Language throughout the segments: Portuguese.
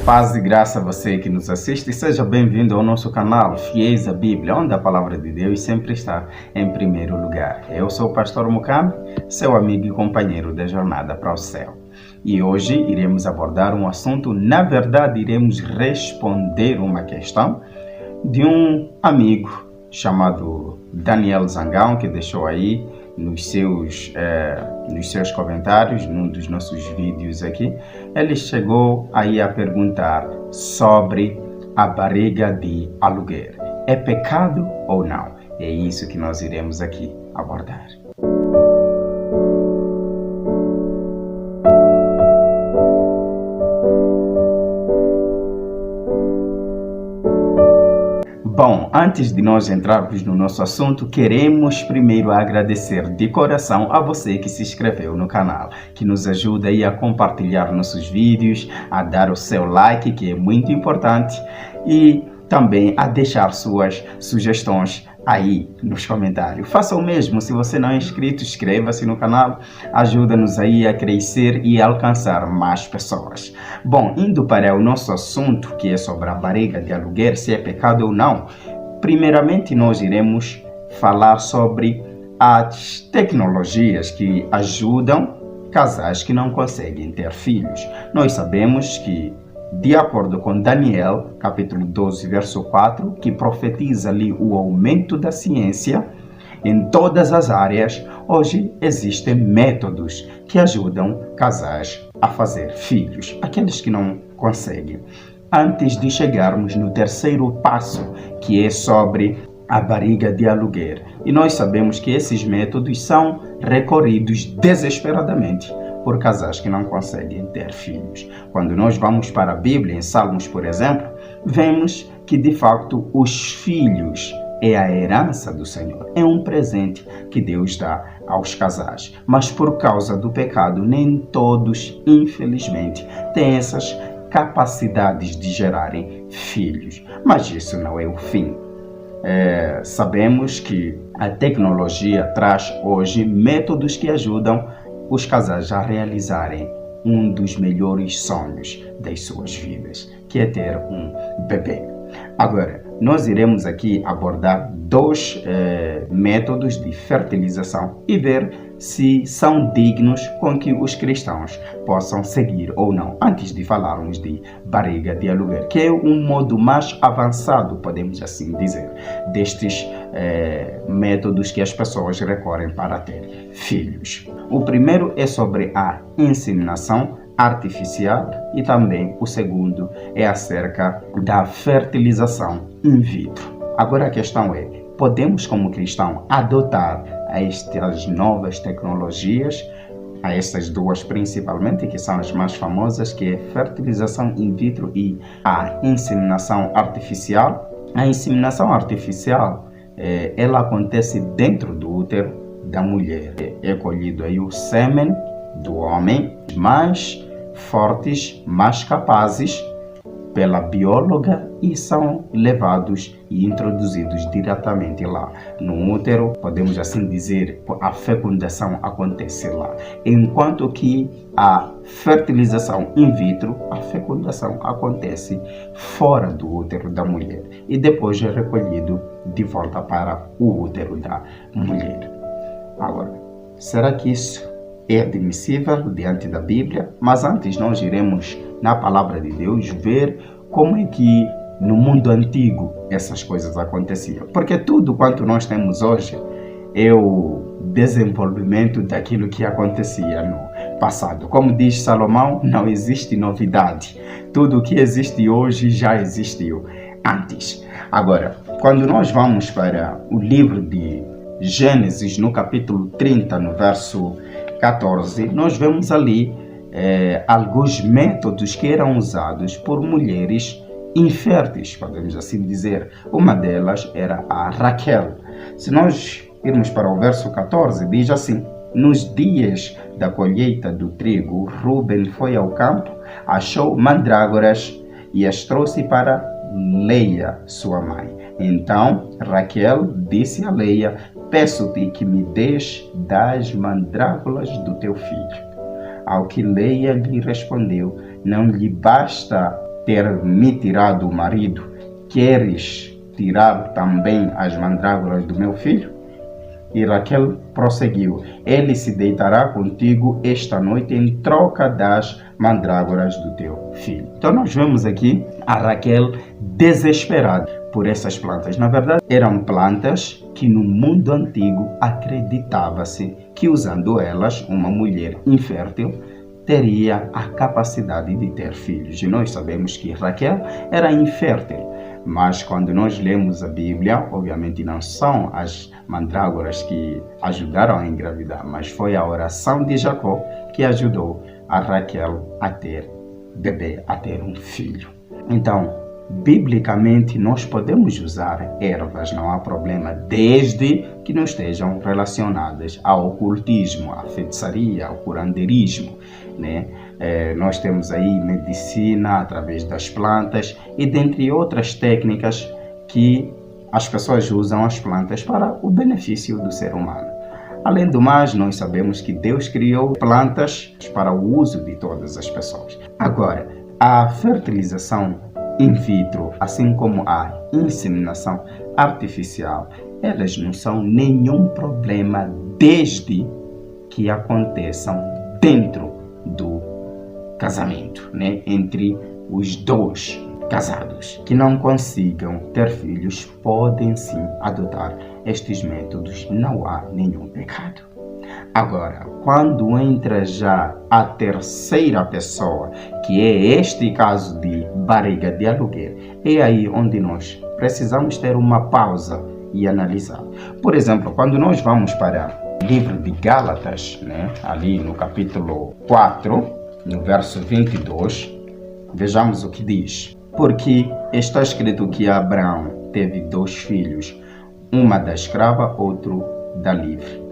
Paz e graça a você que nos assiste e seja bem-vindo ao nosso canal Fiéis à Bíblia, onde a palavra de Deus sempre está em primeiro lugar. Eu sou o pastor Mukambi, seu amigo e companheiro da jornada para o céu. E hoje iremos abordar um assunto, na verdade iremos responder uma questão de um amigo chamado Daniel Zangão, que deixou aí nos seus comentários, num dos nossos vídeos aqui. Ele chegou aí a perguntar sobre a barriga de aluguer. É pecado ou não? É isso que nós iremos aqui abordar. Bom, antes de nós entrarmos no nosso assunto, queremos primeiro agradecer de coração a você que se inscreveu no canal, que nos ajuda aí a compartilhar nossos vídeos, a dar o seu like, que é muito importante, e também a deixar suas sugestões aí nos comentários. Faça o mesmo, se você não é inscrito, inscreva-se no canal, ajuda-nos aí a crescer e alcançar mais pessoas. Bom, indo para o nosso assunto, que é sobre a barriga de aluguer, se é pecado ou não, primeiramente nós iremos falar sobre as tecnologias que ajudam casais que não conseguem ter filhos. Nós sabemos que, de acordo com Daniel, capítulo 12, verso 4, que profetiza ali o aumento da ciência em todas as áreas, hoje existem métodos que ajudam casais a fazer filhos, aqueles que não conseguem. Antes de chegarmos no terceiro passo, que é sobre a barriga de aluguer, e nós sabemos que esses métodos são recorridos desesperadamente por casais que não conseguem ter filhos. Quando nós vamos para a Bíblia, em Salmos, por exemplo, vemos que de facto os filhos é a herança do Senhor, é um presente que Deus dá aos casais. Mas por causa do pecado, nem todos, infelizmente, têm essas capacidades de gerarem filhos. Mas isso não é o fim. Sabemos que a tecnologia traz hoje métodos que ajudam os casais a realizarem um dos melhores sonhos das suas vidas, que é ter um bebê. Agora, nós iremos aqui abordar dois métodos de fertilização e ver se são dignos com que os cristãos possam seguir ou não, antes de falarmos de barriga de aluguer, que é um modo mais avançado, podemos assim dizer, destes métodos que as pessoas recorrem para ter filhos. O primeiro é sobre a inseminação artificial e também o segundo é acerca da fertilização in vitro. Agora a questão é, podemos como cristão adotar estas novas tecnologias, a estas duas principalmente, que são as mais famosas, que é fertilização in vitro e a inseminação artificial? A inseminação artificial, ela acontece dentro do útero da mulher. É colhido aí o sêmen do homem, mais fortes, mais capazes pela bióloga, e são levados e introduzidos diretamente lá no útero. Podemos assim dizer, a fecundação acontece lá, enquanto que a fertilização in vitro, a fecundação acontece fora do útero da mulher e depois é recolhido de volta para o útero da mulher. Agora, será que isso é admissível diante da Bíblia? Mas antes nós iremos na palavra de Deus ver como é que no mundo antigo essas coisas aconteciam. Porque tudo quanto nós temos hoje é o desenvolvimento daquilo que acontecia no passado. Como diz Salomão, não existe novidade. Tudo o que existe hoje já existiu antes. Agora, quando nós vamos para o livro de Gênesis, no capítulo 30, no verso 14, nós vemos ali alguns métodos que eram usados por mulheres inférteis, podemos assim dizer. Uma delas era a Raquel. Se nós irmos para o verso 14, diz assim: nos dias da colheita do trigo, Ruben foi ao campo, achou mandrágoras e as trouxe para Leia, sua mãe. Então Raquel disse a Leia: peço-te que me des das mandrágoras do teu filho. Ao que Leia lhe respondeu: não lhe basta ter me tirado o marido, queres tirar também as mandrágoras do meu filho? E Raquel prosseguiu: ele se deitará contigo esta noite em troca das mandrágoras do teu filho. Então nós vemos aqui a Raquel desesperada por essas plantas. Na verdade, eram plantas que no mundo antigo acreditava-se que usando elas, uma mulher infértil teria a capacidade de ter filhos. E nós sabemos que Raquel era infértil. Mas quando nós lemos a Bíblia, obviamente não são as mandrágoras que ajudaram a engravidar, mas foi a oração de Jacó que ajudou a Raquel a ter bebê, a ter um filho. Então, biblicamente, nós podemos usar ervas, não há problema, desde que não estejam relacionadas ao ocultismo, à feitiçaria, ao curandeirismo, né? Nós temos aí medicina através das plantas e dentre outras técnicas que as pessoas usam as plantas para o benefício do ser humano. Além do mais, nós sabemos que Deus criou plantas para o uso de todas as pessoas. Agora, a fertilização in vitro, assim como a inseminação artificial, elas não são nenhum problema desde que aconteçam dentro do casamento, né? Entre os dois casados que não consigam ter filhos podem sim adotar estes métodos, não há nenhum pecado. Agora, quando entra já a terceira pessoa, que é este caso de barriga de aluguer, é aí onde nós precisamos ter uma pausa e analisar. Por exemplo, quando nós vamos para o livro de Gálatas, né, ali no capítulo 4, no verso 22, vejamos o que diz. Porque está escrito que Abraão teve 2 filhos, uma da escrava, outro da livre.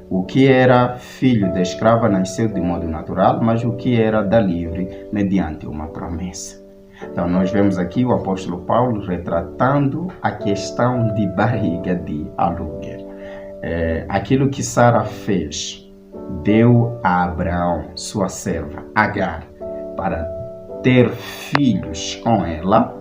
O que era filho da escrava nasceu de modo natural, mas o que era da livre, mediante uma promessa. Então nós vemos aqui o apóstolo Paulo retratando a questão de barriga de aluguer. Aquilo que Sara fez, deu a Abraão, sua serva, Agar, para ter filhos com ela,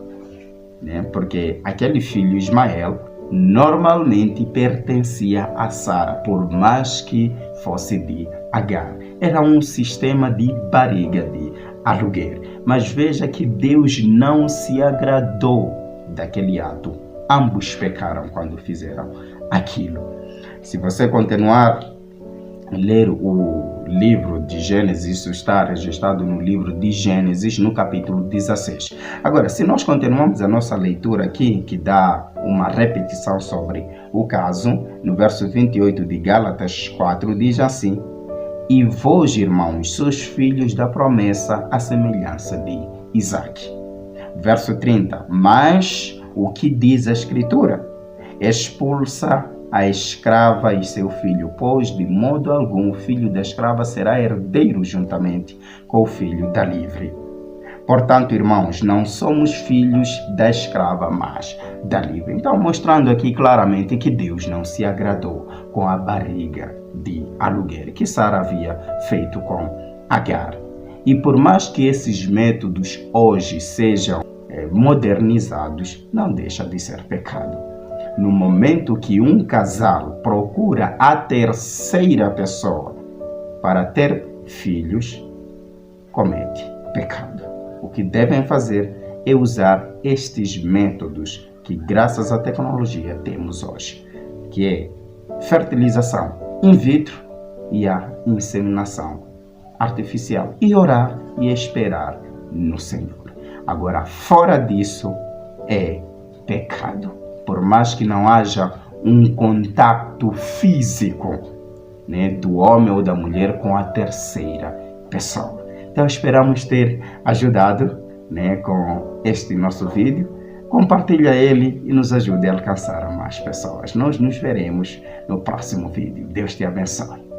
né? Porque aquele filho Ismael normalmente pertencia a Sara, por mais que fosse de Agar. Era um sistema de barriga de aluguer. Mas veja que Deus não se agradou daquele ato. Ambos pecaram quando fizeram aquilo. Se você continuar a ler o livro de Gênesis, isso está registrado no livro de Gênesis, no capítulo 16. Agora, se nós continuamos a nossa leitura aqui, que dá uma repetição sobre o caso, no verso 28 de Gálatas 4, diz assim: e vós, irmãos, sois filhos da promessa, à semelhança de Isaque. Verso 30, mas o que diz a Escritura? Expulsa a escrava e seu filho, pois de modo algum o filho da escrava será herdeiro juntamente com o filho da livre. Portanto, irmãos, não somos filhos da escrava, mas da livre. Então, mostrando aqui claramente que Deus não se agradou com a barriga de aluguer que Sara havia feito com Agar. E por mais que esses métodos hoje sejam modernizados, não deixa de ser pecado. No momento que um casal procura a terceira pessoa para ter filhos, comete pecado. O que devem fazer é usar estes métodos que, graças à tecnologia, temos hoje, que é fertilização in vitro e a inseminação artificial, e orar e esperar no Senhor. Agora, fora disso, é pecado. Por mais que não haja um contato físico, né, do homem ou da mulher com a terceira pessoa. Então esperamos ter ajudado, né, com este nosso vídeo. Compartilha ele e nos ajude a alcançar mais pessoas. Nós nos veremos no próximo vídeo. Deus te abençoe.